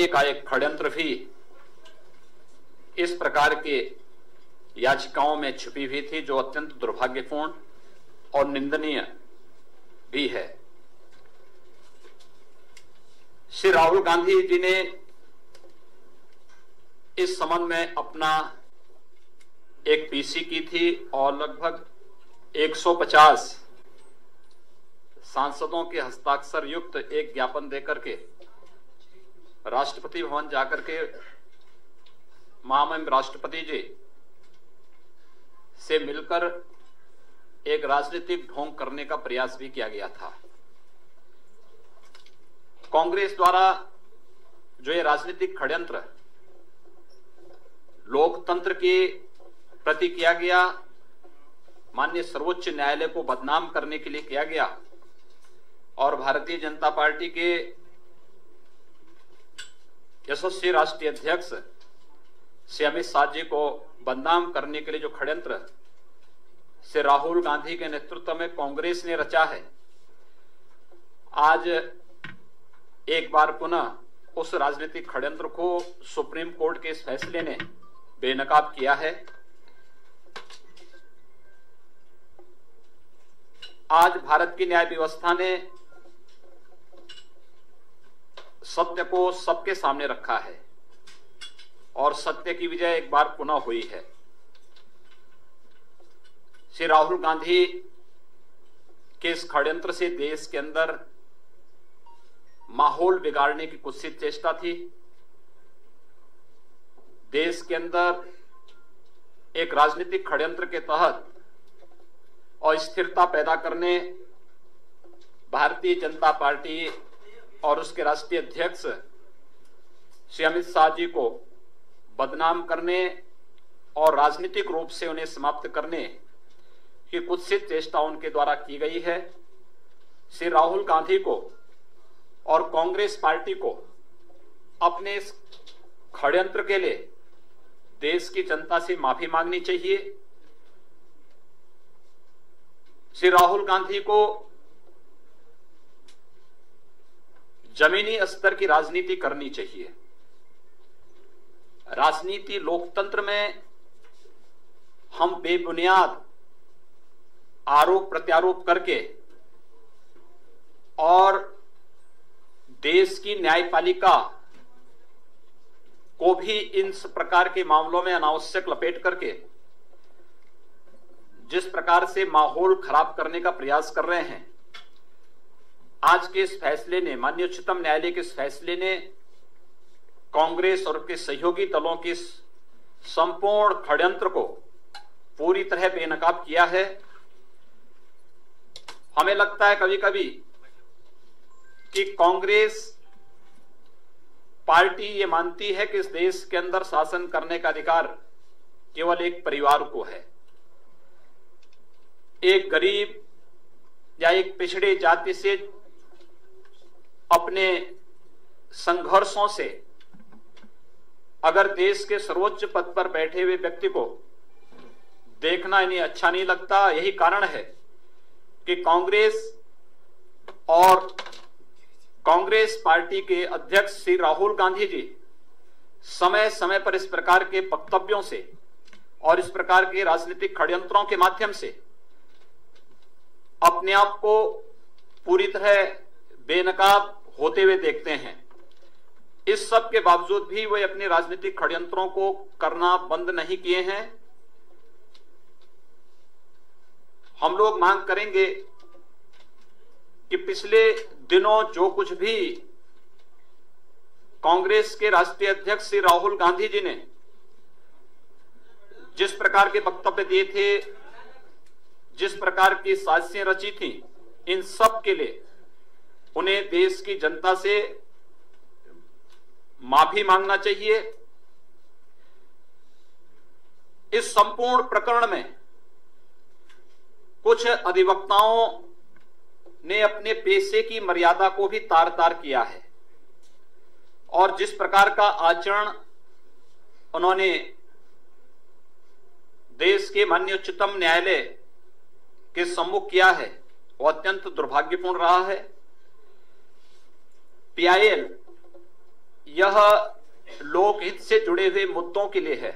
तरीके का एक षड्यंत्र भी इस प्रकार के याचिकाओं में छुपी हुई थी, जो अत्यंत दुर्भाग्यपूर्ण और निंदनीय भी है। श्री राहुल गांधी जी ने इस संबंध में अपना एक पीसी की थी और लगभग 150 सांसदों के हस्ताक्षर युक्त एक ज्ञापन देकर के राष्ट्रपति भवन जाकर के महामहिम राष्ट्रपति जी से मिलकर एक राजनीतिक ढोंग करने का प्रयास भी किया गया था। कांग्रेस द्वारा जो ये राजनीतिक षड्यंत्र लोकतंत्र के प्रति किया गया, माननीय सर्वोच्च न्यायालय को बदनाम करने के लिए किया गया और भारतीय जनता पार्टी के यशस्वी राष्ट्रीय अध्यक्ष श्री अमित शाह जी को बदनाम करने के लिए जो षड्यंत्र श्री राहुल गांधी के नेतृत्व में कांग्रेस ने रचा है, आज एक बार पुनः उस राजनीतिक षड्यंत्र को सुप्रीम कोर्ट के इस फैसले ने बेनकाब किया है। आज भारत की न्याय व्यवस्था ने सत्य को सबके सामने रखा है और सत्य की विजय एक बार पुनः हुई है। श्री राहुल गांधी के इस षड्यंत्र से देश के अंदर माहौल बिगाड़ने की कुत्सित चेष्टा थी। देश के अंदर एक राजनीतिक षड्यंत्र के तहत अस्थिरता पैदा करने भारतीय जनता पार्टी और उसके राष्ट्रीय अध्यक्ष श्री अमित शाह जी को बदनाम करने और राजनीतिक रूप से उन्हें समाप्त करने की कुत्सित चेष्टा उनके द्वारा की गई है। श्री राहुल गांधी को और कांग्रेस पार्टी को अपने इस षड्यंत्र के लिए देश की जनता से माफी मांगनी चाहिए। श्री राहुल गांधी को जमीनी स्तर की राजनीति करनी चाहिए। राजनीति लोकतंत्र में हम बेबुनियाद आरोप प्रत्यारोप करके और देश की न्यायपालिका को भी इन प्रकार के मामलों में अनावश्यक लपेट करके जिस प्रकार से माहौल खराब करने का प्रयास कर रहे हैं, आज के इस फैसले ने, माननीय उच्चतम न्यायालय के इस फैसले ने कांग्रेस और उसके सहयोगी दलों के संपूर्ण षड्यंत्र को पूरी तरह बेनकाब किया है। हमें लगता है कभी कभी कि कांग्रेस पार्टी ये मानती है कि इस देश के अंदर शासन करने का अधिकार केवल एक परिवार को है। एक गरीब या एक पिछड़े जाति से अपने संघर्षों से अगर देश के सर्वोच्च पद पर बैठे हुए व्यक्ति को देखना इन्हें अच्छा नहीं लगता। यही कारण है कि कांग्रेस और कांग्रेस पार्टी के अध्यक्ष श्री राहुल गांधी जी समय समय पर इस प्रकार के वक्तव्यों से और इस प्रकार के राजनीतिक षड्यंत्रों के माध्यम से अपने आप को पूरी तरह बेनकाब होते हुए देखते हैं। इस सब के बावजूद भी वे अपने राजनीतिक षड्यंत्रों को करना बंद नहीं किए हैं। हम लोग मांग करेंगे कि पिछले दिनों जो कुछ भी कांग्रेस के राष्ट्रीय अध्यक्ष श्री राहुल गांधी जी ने जिस प्रकार के वक्तव्य दिए थे, जिस प्रकार की साजिशें रची थी, इन सब के लिए उन्हें देश की जनता से माफी मांगना चाहिए। इस संपूर्ण प्रकरण में कुछ अधिवक्ताओं ने अपने पेशे की मर्यादा को भी तार तार किया है और जिस प्रकार का आचरण उन्होंने देश के माननीय उच्चतम न्यायालय के सम्मुख किया है वो अत्यंत दुर्भाग्यपूर्ण रहा है। पीआईएल यह लोकहित से जुड़े हुए मुद्दों के लिए है,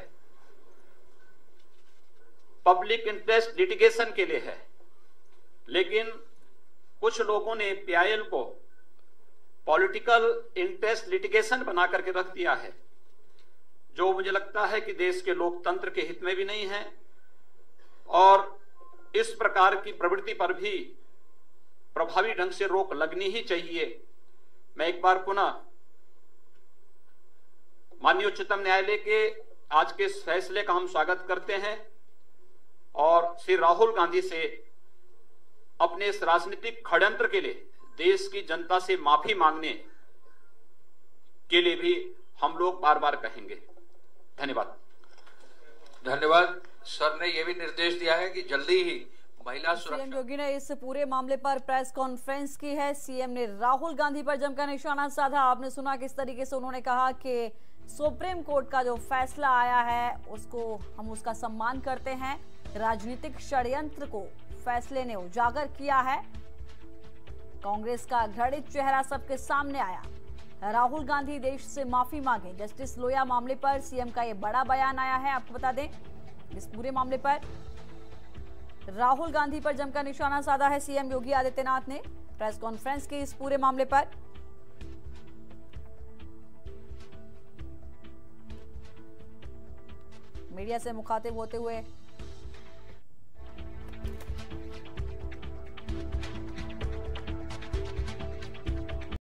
पब्लिक इंटरेस्ट लिटिगेशन के लिए है, लेकिन कुछ लोगों ने पीआईएल को पॉलिटिकल इंटरेस्ट लिटिगेशन बना करके रख दिया है, जो मुझे लगता है कि देश के लोकतंत्र के हित में भी नहीं है। और इस प्रकार की प्रवृत्ति पर भी प्रभावी ढंग से रोक लगनी ही चाहिए। मैं एक बार पुनः माननीय उच्चतम न्यायालय के आज के इस फैसले का हम स्वागत करते हैं और श्री राहुल गांधी से अपने इस राजनीतिक षड्यंत्र के लिए देश की जनता से माफी मांगने के लिए भी हम लोग बार बार कहेंगे। धन्यवाद। धन्यवाद। सर ने यह भी निर्देश दिया है कि जल्दी ही महिला सुरक्षा। सीएम योगी ने इस पूरे मामले पर प्रेस कॉन्फ्रेंस की है। सीएम ने राहुल गांधी पर जमकर निशाना साधा। आपने सुना किस तरीके से उन्होंने कहा कि सुप्रीम कोर्ट का जो फैसला आया है हम उसका सम्मान करते हैं। राजनीतिक षड्यंत्र को फैसले ने उजागर किया है। कांग्रेस का घृणित चेहरा सबके सामने आया। राहुल गांधी देश से माफी मांगे। जस्टिस लोया मामले पर सीएम का ये बड़ा बयान आया है। आपको बता दें इस पूरे मामले पर राहुल गांधी पर जमकर निशाना साधा है सीएम योगी आदित्यनाथ ने प्रेस कॉन्फ्रेंस की इस पूरे मामले पर। मीडिया से मुखातिब होते हुए